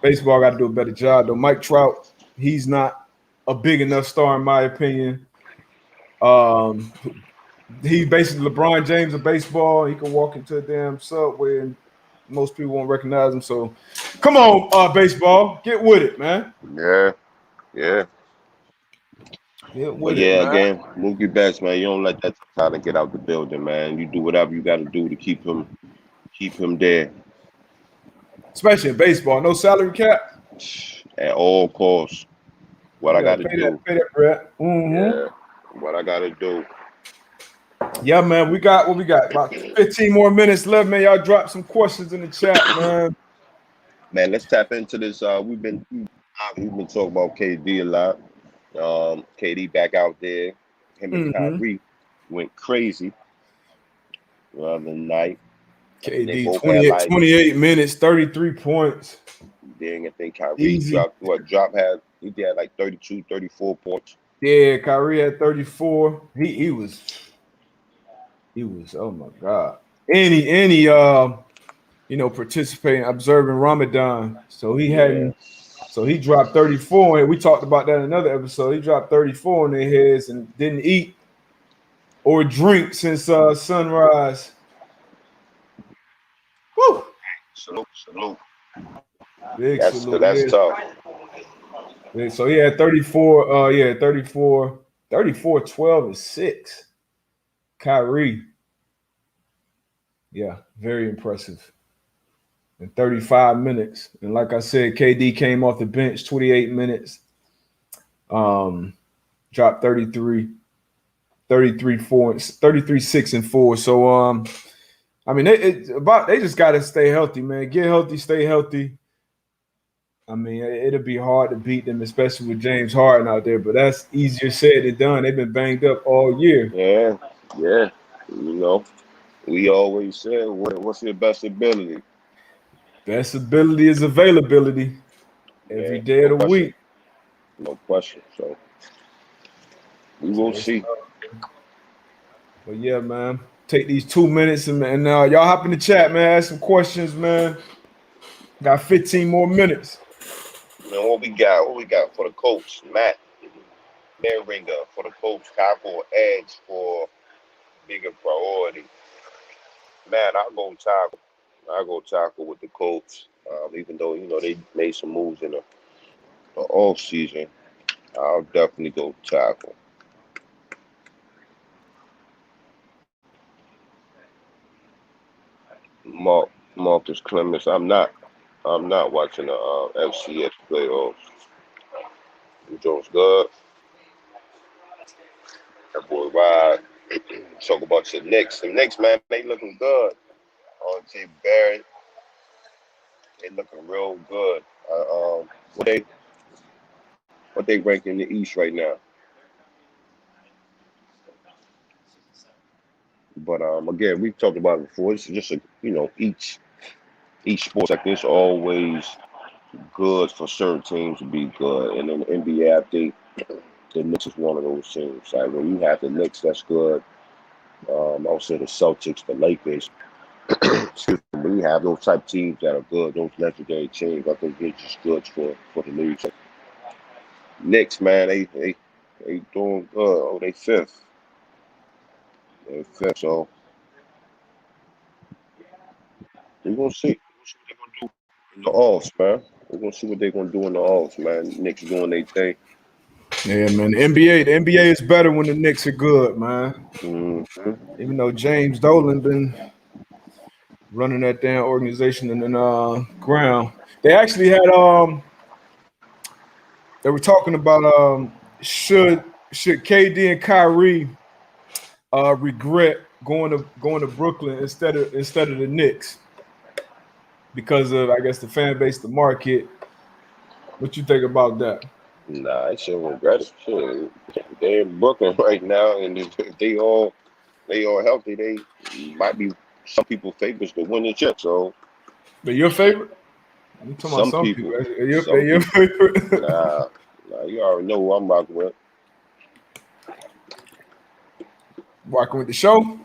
Baseball got to do a better job though. Mike Trout, he's not a big enough star in my opinion. He basically LeBron James of baseball. He can walk into a damn subway and most people won't recognize him. So, come on, baseball, get with it, man. Yeah, yeah. Get But with it, yeah, man. again, Mookie Betts, man, you don't let that try to get out the building, man. You do whatever you got to do to keep him there Especially in baseball, no salary cap. at all costs. What You I gotta got to do, pay that bread. yeah, what I got to do. Yeah, man. We got what we got. About 15 more minutes left, man. Y'all drop some questions in the chat, man. Man, let's tap into this. We've been talking about KD a lot. KD back out there. Him and Kyrie went crazy the other night. I mean, they KD, both had 28, like, 28 minutes, 33 points. dang, I think Kyrie Easy. he had like 32, 34 points. Yeah, Kyrie had 34. He was oh my God. Any participating, observing Ramadan. Yeah. So he dropped 34, and we talked about that in another episode. He dropped 34 on their heads and didn't eat or drink since sunrise. Woo! Salute. Big That's salute. that's tough. Yeah. So he had 34, 34, 34, 12, and 6. Kyrie. Yeah, very impressive. In 35 minutes. And like I said, KD came off the bench 28 minutes. Dropped 33, 33, 6, and 4. So I mean they just gotta stay healthy, man. Get healthy, stay healthy. I mean, it'll be hard to beat them, especially with James Harden out there, but that's easier said than done. They've been banged up all year. Yeah, yeah. You know, we always say, what's your best ability? Best ability is availability every Yeah, day of no the question. week. No question. So we So will see. but yeah, man, take these 2 minutes and y'all hop in the chat, man. Ask some questions, man. Got 15 more minutes. Man, what we got? What we got for the coach? Matt Ringer for the coach. Tackle edge for bigger priority. Man, I'll go tackle with the coach. Even though they made some moves in the off season, I'll definitely go tackle. Marcus Clemens. I'm not watching the FCS playoffs. Jones good. That boy Rod. Talk about the Knicks. The Knicks, man, they looking good. T. Barrett, they looking real good. What they ranked in the East right now? But again, we've talked about it before. It's just each sports sector is always good for certain teams to be good, and in the NBA, I think the Knicks is one of those teams. Like when you have the Knicks, that's good. Also the Celtics, the Lakers. Excuse me. When you have those type of teams that are good, those legendary teams, I think they're just good for the league. So Knicks, man, they doing good. Oh, they fifth. They fifth. So we're gonna see. We're gonna see what they're gonna do in the offs, man. We're gonna see what they're gonna do in the offs, man. Knicks doing their thing. Yeah, man. The NBA is better when the Knicks are good, man. Mm-hmm. Even though James Dolan been running that damn organization in the ground. They actually had they were talking about should KD and Kyrie regret going to Brooklyn instead of the Knicks because of I guess the fan base, the market. What you think about that? Nah, I shouldn't regret it. Shit. They're in Brooklyn right now, and if they all healthy, they might be some people favorites to win the chip. So They your favorite? You talking about some some people? people, They some your people, favorite? nah, you already know who I'm rocking with. Rocking with the show,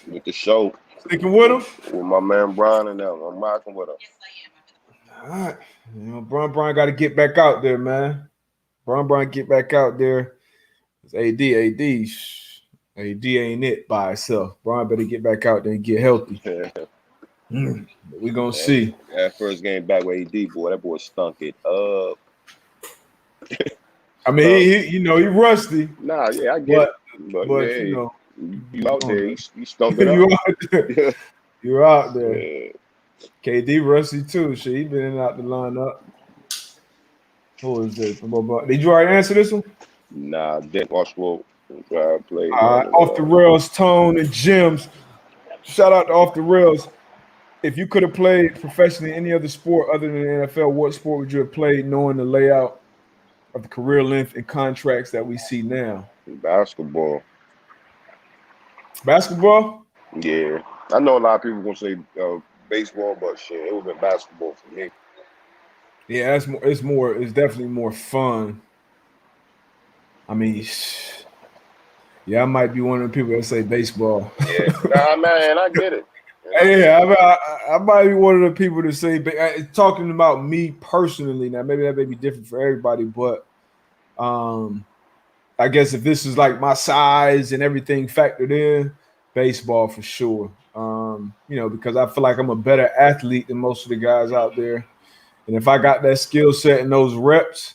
With the show, sticking with them. with my man Brian and them, I'm rocking with them. All right, Brian got to get back out there, man. Brian get back out there. It's AD. AD ain't it by itself. Brian better get back out there and get healthy. We gonna see. That first game back with AD, boy, that boy stunk it up. I mean, he rusty. Nah, yeah, I get it. But yeah, you out there, you stunk it you up. out there. You're out there. Yeah. KD rusty too. Shit, he been in and out the lineup. Who is this? Did you already answer this one? Nah, didn't watch what play. Off the rails, Tone and Gems. Shout out to Off the Rails. If you could have played professionally in any other sport other than the NFL, what sport would you have played, knowing the layout of the career length and contracts that we see now? Basketball. Basketball? Yeah. I know a lot of people gonna say baseball, but shit, it would have been basketball for me. Yeah, it's definitely more fun. I mean, yeah, I might be one of the people that say baseball. Yeah, nah, man, I get it. Yeah, I might be one of the people to say, talking about me personally. Now, maybe that may be different for everybody, but I guess if this is like my size and everything factored in, baseball for sure. Because I feel like I'm a better athlete than most of the guys out there, and if I got that skill set and those reps,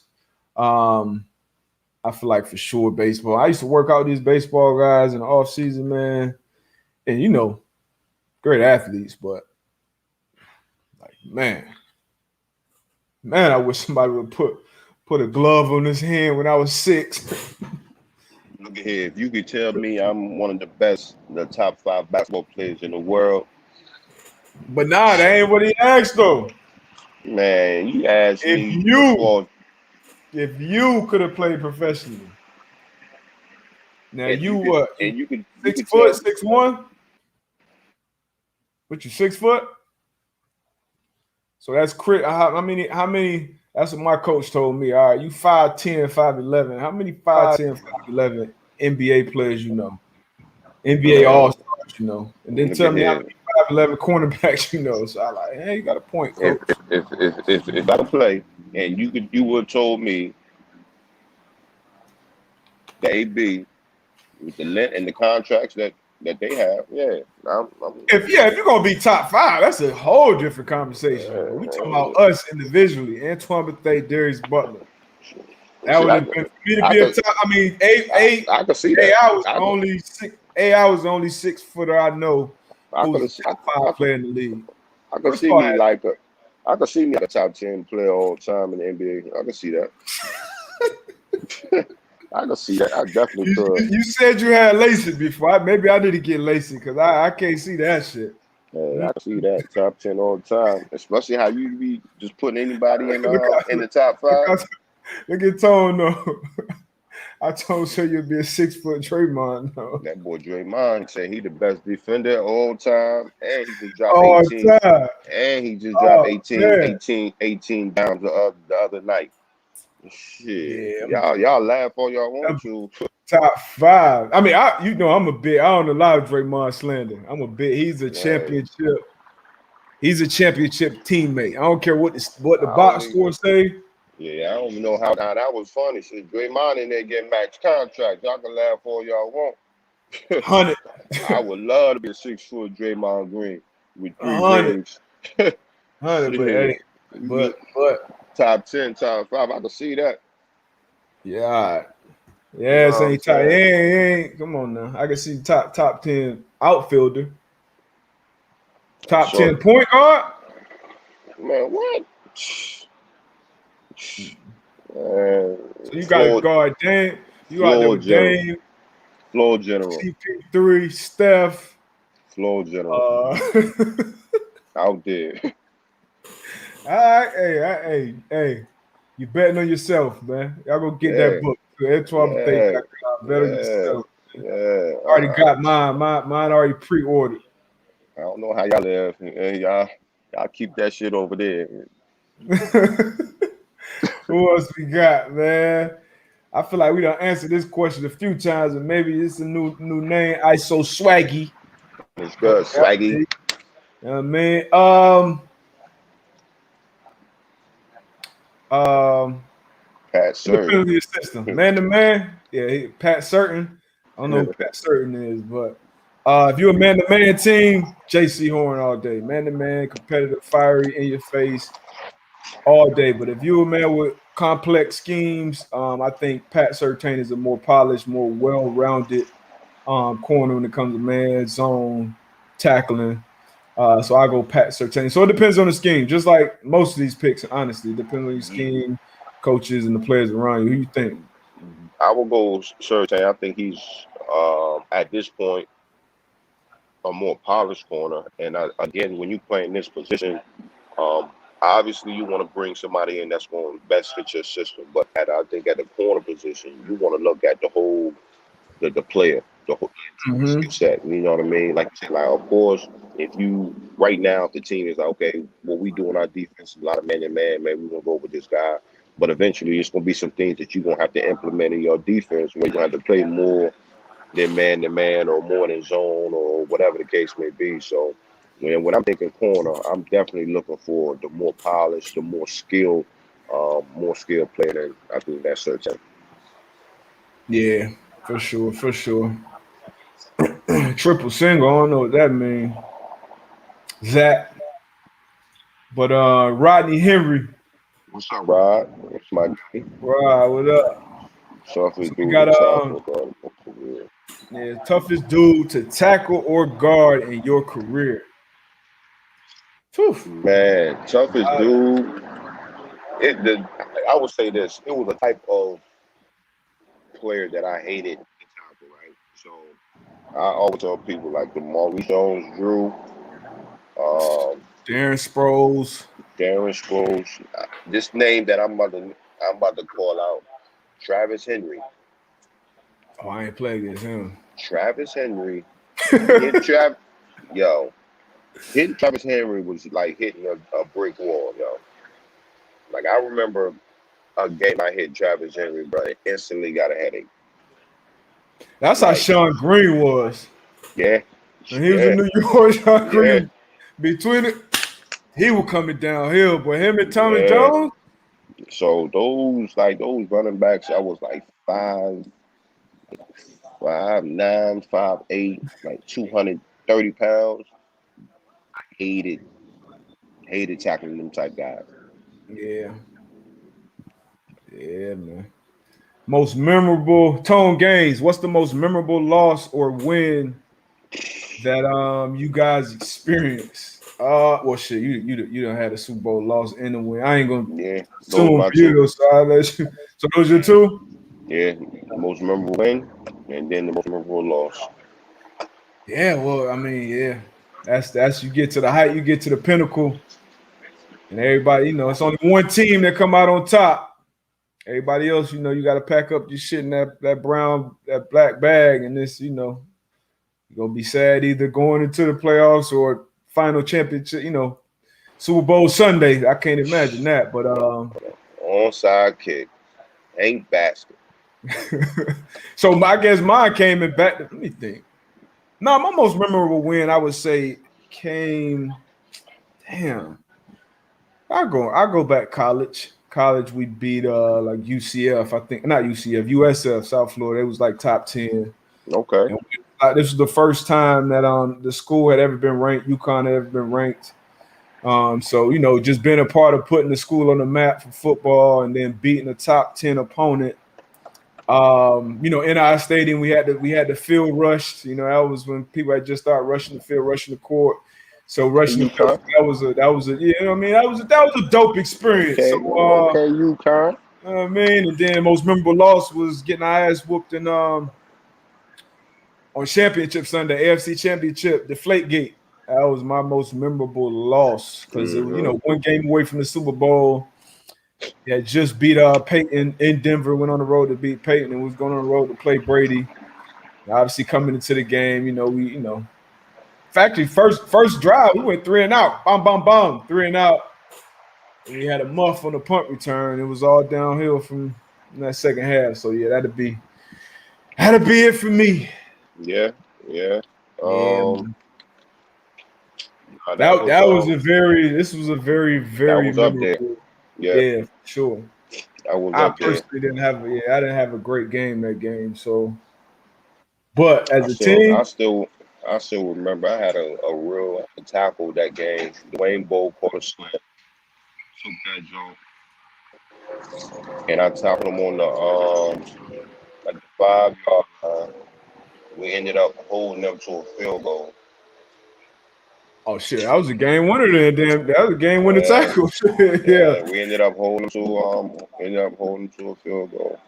I feel like for sure baseball. I used to work out these baseball guys in the off season, man, and great athletes, but like man, I wish somebody would put a glove on his hand when I was 6. Look at here. If you could tell me I'm one of the top 5 basketball players in the world. But nah, that ain't what he asked though. Man, you asked me if you could have played professionally. Now you what? And you could 6 foot, 6'1"? What you 6 foot? So that's crit. How many? That's what my coach told me. All right, you 5'10", 5'11". How many 5'10", 5'11" NBA players you know? NBA All-Stars, you know? And then tell me how many 5'11" cornerbacks you know. So I like, hey, you got a point, coach. If I could play and you would have told me the AB with the length and the contracts that they have, yeah. If you're gonna be top 5, that's a whole different conversation. We talking about us individually. Antoine Bethea, Darius Butler. That would have been for me to be a top. I mean, I could see that. I was only 6. I was the only 6 footer I know who's a top 5 player in the league. I could see me like a top 10 player all the time in the NBA. I could see that. I can see that. I definitely could. You said you had LASIK before. Maybe I need to get LASIK because I can't see that shit. Yeah, I can see that top 10 all the time, especially how you be just putting anybody in the top 5. Look at Tone though. I told you you'd be a 6 foot Draymond. No. That boy Draymond said he the best defender all time, and he just dropped all 18. Time. And he just dropped 18 down the other night. Shit, yeah, y'all laugh all y'all want to. Top 5. I mean, I'm a bit. I don't allow Draymond slander. I'm a bit. He's a championship. He's a championship teammate. I don't care what the box score say. Yeah, I don't even know how that was funny. Shit, Draymond in there getting max contract. Y'all can laugh all y'all want. 100. I would love to be a 6 foot Draymond Green with 3 rings. 100, but top 10, top 5. I can see that. Yeah. Yeah, so he ain't. Come on now. I can see top 10 outfielder. Top 10 point guard. Man, what? So you got to guard Dame. You out there with Dame. Floor general. CP3, Steph. Floor general. Out there. All right, hey. You betting on yourself, man. Y'all go get that book. Antoine Bethea, better yourself. Yeah. Already got mine. Mine already pre-ordered. I don't know how y'all live. Y'all keep that shit over there. Who else we got, man? I feel like we done answered this question a few times, and maybe it's a new name. ISO Swaggy. It's good, Swaggy. Man. Pat Certain. System. Man to man. Yeah, Pat Certain. I don't know who Pat Certain is, but if you're a man-to-man team, J.C. Horn all day. Man-to-man, competitive, fiery, in your face all day. But if you're a man with complex schemes, I think Pat Surtain is a more polished, more well-rounded corner when it comes to man zone tackling. So I go Pat Surtain. So it depends on the scheme, just like most of these picks. Honestly, it depends on your scheme, coaches, and the players around you. Who you think? I will go Surtain. I think he's at this point a more polished corner. And again, when you play in this position, um, obviously you want to bring somebody in that's going to best fit your system. But I think at the corner position, you want to look at the whole the player, the whole skill Mm-hmm. set. You know what I mean? Like you said, like of course, if you right now if the team is like, okay, what we do on our defense, a lot of man to man, maybe we're gonna go with this guy. But eventually it's gonna be some things that you're gonna have to implement in your defense where you're gonna have to play more than man to man or more than zone or whatever the case may be. So when I'm thinking corner, I'm definitely looking for the more polished, the more skilled player than I think that's certain. Yeah, for sure, for sure. Triple single, I don't know what that means. Zach. But Rodney Henry. What's up, Rod? What's my guy? Rod, what up? So Toughest we dude got to tackle, bro. yeah, toughest dude to tackle or guard in your career. Whew. Man, toughest dude. I would say this. It was a type of player that I hated to tackle, right? So I always tell people like the Maurice Jones, Drew, um, Darren Sproles. Darren Sproles. This name that I'm about to call out, Travis Henry. Oh, I ain't played against him. Travis Henry. Hit Trav, yo. Hitting Travis Henry was like hitting a brick wall, yo. Like I remember a game I hit Travis Henry, bro. And instantly got a headache. That's how Like, Sean Green was. yeah, When he was in yeah, New York, Sean yeah, Green, between it, he was coming downhill. But him and Thomas yeah. Jones, So those running backs, I was like 5'9", 5'8", like 230 pounds. Hated, hated tackling them type guys. yeah, yeah, man. Most memorable Tone Gaines. What's the most memorable loss or win that you guys experienced? Well, shit, you done had a Super Bowl loss and a win. I ain't gonna Yeah, those assume my for you two. though, so I'll let you. So those your two? Yeah, the most memorable win, and then the most memorable loss. Yeah, well, I mean, yeah, that's you get to the height, you get to the pinnacle, and everybody, it's only one team that come out on top. Everybody else, you got to pack up your shit in that black bag, and this, you're gonna be sad either going into the playoffs or final championship, Super Bowl Sunday. I can't imagine that, but Onside kick, ain't basket. so I guess mine came in back. Let me think. No, my most memorable win, I would say, came. Damn, I go back college. College, we beat like UCF. I think not UCF, USF, South Florida. It was like top 10. Okay. And this was the first time that the school had ever been ranked. UConn had ever been ranked. So just being a part of putting the school on the map for football and then beating a top 10 opponent. In our stadium we had the field rushed. That was when people had just started rushing the field, rushing the court. So rushing the field, UConn. that was a that was a dope experience. Okay, So okay, UConn. I mean, and then most memorable loss was getting our ass whooped in on Championship Sunday, AFC Championship, Deflategate. That was my most memorable loss because it was, Mm-hmm. one game away from the Super Bowl. Yeah, just beat Peyton in Denver, went on the road to beat Peyton and was going on the road to play Brady. And obviously coming into the game, factory first drive, we went 3 and out. Bum, bum, bum, 3 and out. And we had a muff on the punt return. It was all downhill from that second half. So yeah, that'd be it for me. Yeah, yeah. Yeah, Um, that was a very that very was up there. memorable. Yeah, Yeah, for sure. that was I up there. personally didn't have a great game that game. So But as I a still, I team, still, I still remember I had a real tackle that game. Dwayne Bowe caught a slant, took that jump, and I tackled him on at the 5 yard line. We ended up holding them to a field goal. oh shit, that was a game winner then. Damn, that was a game winner Yeah, tackle. Yeah, yeah, we ended up holding to a field goal.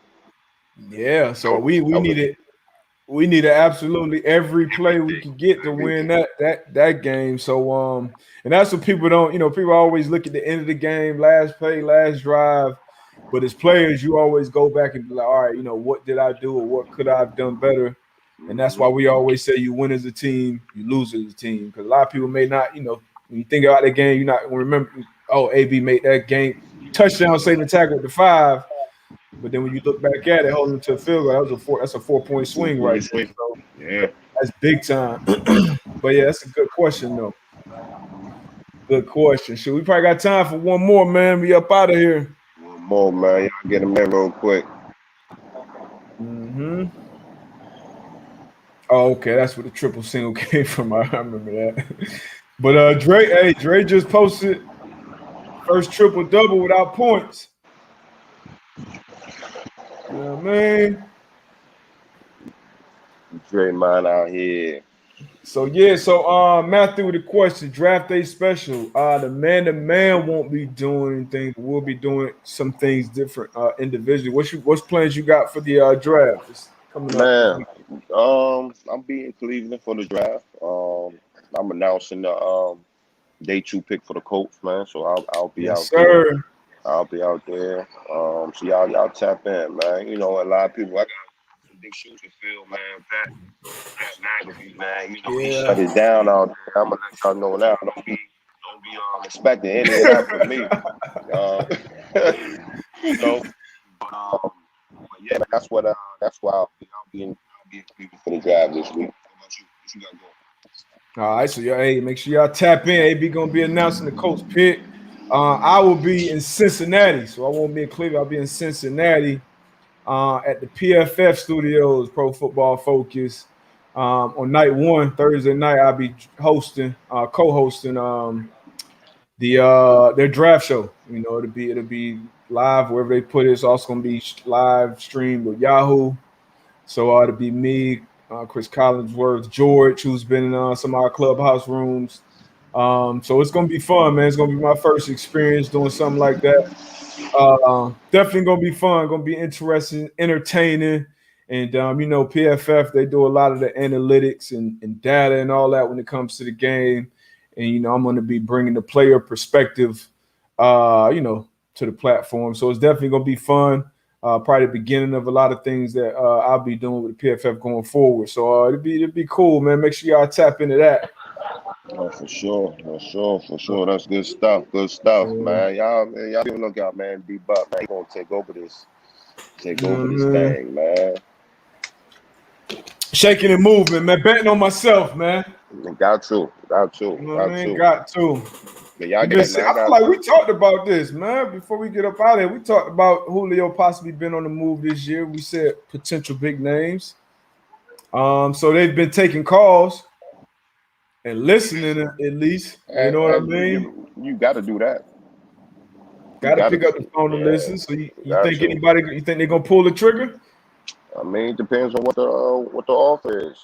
yeah. So That we that was needed absolutely every play we everything, could get to win everything. that game. So and that's what people don't, people always look at the end of the game, last play, last drive. But as players, you always go back and be like, all right, what did I do or what could I have done better? And that's why Hmm. we always say you win as a team, you lose as a team. Because a lot of people may not, when you think about the game, you're not going to remember, oh, AB made that game touchdown, saving tackle at the 5. But then when you look back at it, holding them to a field goal, that's a 4 point Four swing right point there. swing. So Yeah. that's big time. But yeah, that's a good question though. Good question. Shoot, we probably got time for one more, man. We up out of here. One more, man. Y'all get them in real quick. Hmm. Oh, okay. That's where the triple single came from. I remember that. But Dre just posted first triple double without points. You know what I mean? Draymond out here. So Matthew with the question, draft day special. The man won't be doing anything. We'll be doing some things different individually. What's plans you got for the draft? It's coming up this Man, week. I'm being Cleveland for the draft. I'm announcing the day 2 pick for the Colts, man. So I'll be Yes, out there. sir. I'll be out there. So y'all tap in, man. You know, a lot of people. I got some big shoes to fill, man. Pat McAfee, man. You know he shut Yeah. it down out there. I'm gonna let y'all know now. Don't be expecting any of that from me. Uh, you know, but yeah, man, that's why I'll be in Cleveland for the drive this week. How about you? What you got going? All right, so hey, make sure y'all tap in. AB gonna be announcing the Colts pick. I will be in Cincinnati, so I won't be in Cleveland. I'll be in Cincinnati at the PFF Studios, Pro Football Focus. On night 1, Thursday night, I'll be co-hosting their draft show. It'll be live wherever they put it. It's also gonna be live streamed with Yahoo. So it'll be me, Chris Collinsworth, George, who's been in some of our clubhouse rooms. So it's gonna be fun, man. It's gonna be my first experience doing something like that. Definitely gonna be fun, gonna be interesting, entertaining. And PFF, they do a lot of the analytics and data and all that when it comes to the game. And I'm gonna be bringing the player perspective, to the platform. So it's definitely gonna be fun. Probably the beginning of a lot of things that I'll be doing with the PFF going forward. So it'll be cool, man. Make sure y'all tap into that. Oh, for sure. That's good stuff. Good stuff, man. Y'all be on the lookout, man. D-Buck, man. He gonna take over this Mhm. thing, man. Shaking and moving, man. Betting on myself, man. Got to, got to, You know what got I mean? to. Got to. But y'all We've been. get, I man. I feel got. like we talked about this, man. Before we get up out of here, we talked about Julio possibly been on the move this year. We said potential big names. So they've been taking calls and listening at least. You know what I mean? You got to do that. You Got to got to pick up the do. phone to Yeah, listen. So you you got think to. you think they're gonna pull the trigger? I mean, it depends on what the offer is.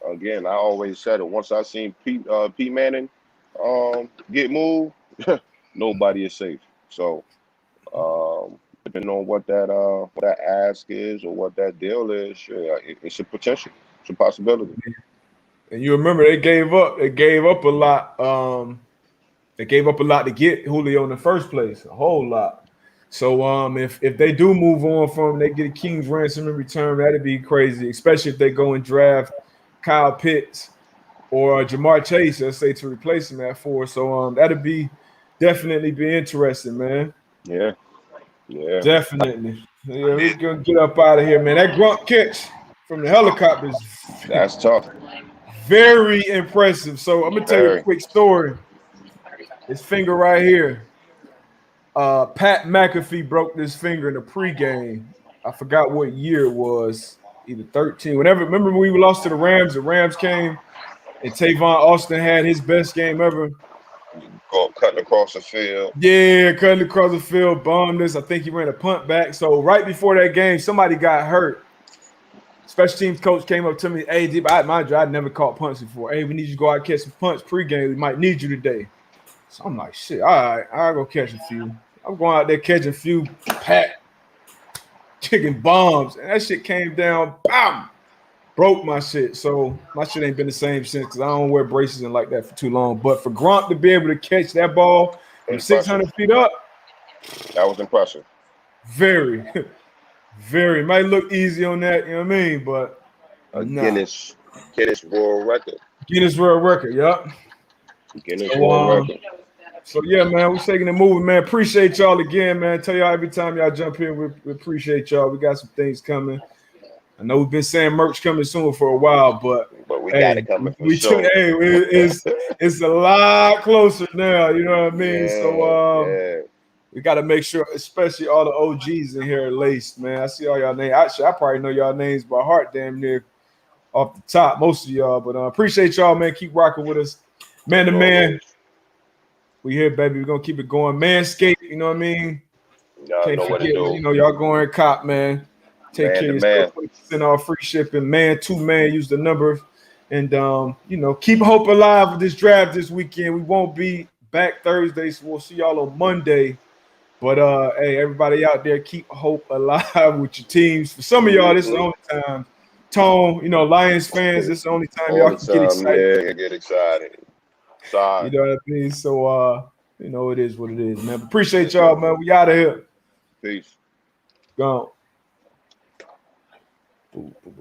Again, I always said it. Once I seen Pete Manning get moved, nobody is safe. So depending on what that ask is or what that deal is, sure, it's a potential. It's a possibility. And you remember they gave up. They gave up a lot. They gave up a lot to get Julio in the first place. A whole lot. So if they do move on from him, they get a king's ransom in return. That'd be crazy, especially if they go and draft Kyle Pitts or Jamar Chase, let's say, to replace him at 4. So that'd be definitely be interesting, man. Yeah, yeah. Definitely. Yeah, we're gonna get up out of here, man. That grunt catch from the helicopter is That's tough. very impressive. So I'm gonna tell you a Very. quick story. This finger right here. Pat McAfee broke this finger in the pregame. I forgot what year it was. either 13. Whenever, remember when we lost to the Rams came and Tavon Austin had his best game ever. Cutting across the field. Yeah, cutting across the field, bombed us. I think he ran a punt back. So right before that game, somebody got hurt. Special teams coach came up to me, hey, mind you, I'd never caught punts before. Hey, we need you to go out and catch some punts pregame. We might need you today. So I'm like, shit, all right, I'll go catch a few. I'm going out there catching a few chicken bombs. And that shit came down, bam, broke my shit. So my shit ain't been the same since because I don't wear braces and like that for too long. But for Gronk to be able to catch that ball from 600 feet up, that was impressive. Very, very. Might look easy on that, you know what I mean? But Guinness World Record. Guinness World Record, yep. Guinness World Record. So yeah, man, we're shaking and moving, man. Appreciate y'all again, man. Tell y'all every time y'all jump in, we appreciate y'all. We got some things coming. I know we've been saying merch coming soon for a while, but we got it coming for sure. It's a lot closer now. You know what I mean? So we got to make sure, especially all the OGs in here, are laced, man. I see all y'all names. Actually, I probably know y'all names by heart, damn near off the top, most of y'all. But appreciate y'all, man. Keep rocking with us, man to man. We here, baby. We're gonna keep it going. Manscaped, you know what I mean? Y'all know what to do. You know, y'all going cop, man. Take care of yourself. 20% off free shipping. Man to man, use the number. And you know, keep hope alive with this draft this weekend. We won't be back Thursday, so we'll see y'all on Monday. But hey, everybody out there, keep hope alive with your teams. For some of y'all, this is the only time. Tone, you know, Lions fans, this is the only time y'all can get excited. Yeah, get excited. Sorry. You know what I mean? So you know, it is what it is, man. Appreciate y'all, man. We out of here. Peace. Gone.